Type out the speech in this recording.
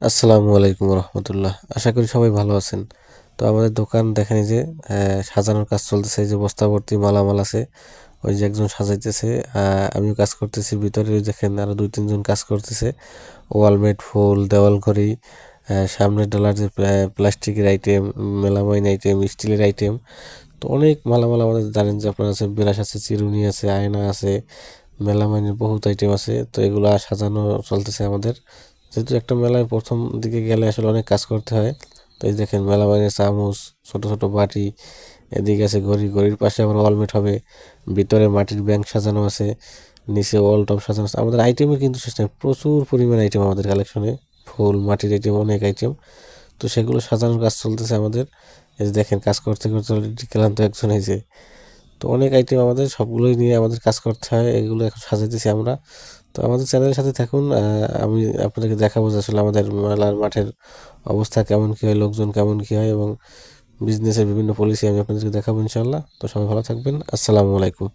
আসসালামু আলাইকুম রহমতুল্লাহ। আশা করি সবাই ভালো আছেন। তো আমাদের দোকান দেখেন এই যে সাজানোর কাজ চলতেছে। এই যে বস্তা ভর্তি মালামাল আছে, ওই যে একজন সাজাইতেছে, আমিও কাজ করতেছি ভিতরে। ওই দেখেন আরো 2-3 জন কাজ করতেছে। ওয়ালমেট, ফুল, দেওয়াল ঘড়ি, সামনের ডলার যে প্লাস্টিকের আইটেম, মেলামাইন আইটেম, স্টিলের আইটেম, তো অনেক মালামাল আমাদের জানেন যে আপনার আছে, ব্রাশ আছে, চিরুনি আছে, আয়না আছে, মেলামাইনের বহুত আইটেম আছে। তো এগুলো সাজানো চলতেছে আমাদের। যেহেতু একটা মেলায় প্রথম দিকে গেলে আসলে অনেক কাজ করতে হয়। তো এই দেখেন মেলামাইনের চামচ, ছোট ছোট বাটি, এদিকে আছে ঘড়ি, ঘড়ির পাশে আবার ওয়ালমেট হবে, ভিতরে মাটির ব্যাংক সাজানো আছে, নিচে ওয়াল টপ সাজানো আছে। আমাদের আইটেমের কিন্তু শেষ নেই, প্রচুর পরিমাণ আইটেম আমাদের কালেকশনে, ফুল, মাটির আইটেম, অনেক আইটেম। তো সেগুলো সাজানোর কাজ চলতেছে আমাদের। এই যে দেখেন কাজ করতে করতে অলরেডি ক্লান্ত একজন হয়েছে। তো অনেক আইটেম আমাদের, সবগুলোই নিয়ে আমাদের কাজ করতে হয়, এগুলো এখন সাজাইতেছি আমরা। তো আমাদের চ্যানেলের সাথে থাকুন। আমি আপনাদেরকে দেখাবো যে আসলে আমাদের মেলার মাঠের অবস্থা কেমন কী হয়, লোকজন কেমন কী হয়, এবং বিজনেসের বিভিন্ন পলিসি আমি আপনাদেরকে দেখাবো ইনশাল্লাহ। তো সবাই ভালো থাকবেন। আসসালামু আলাইকুম।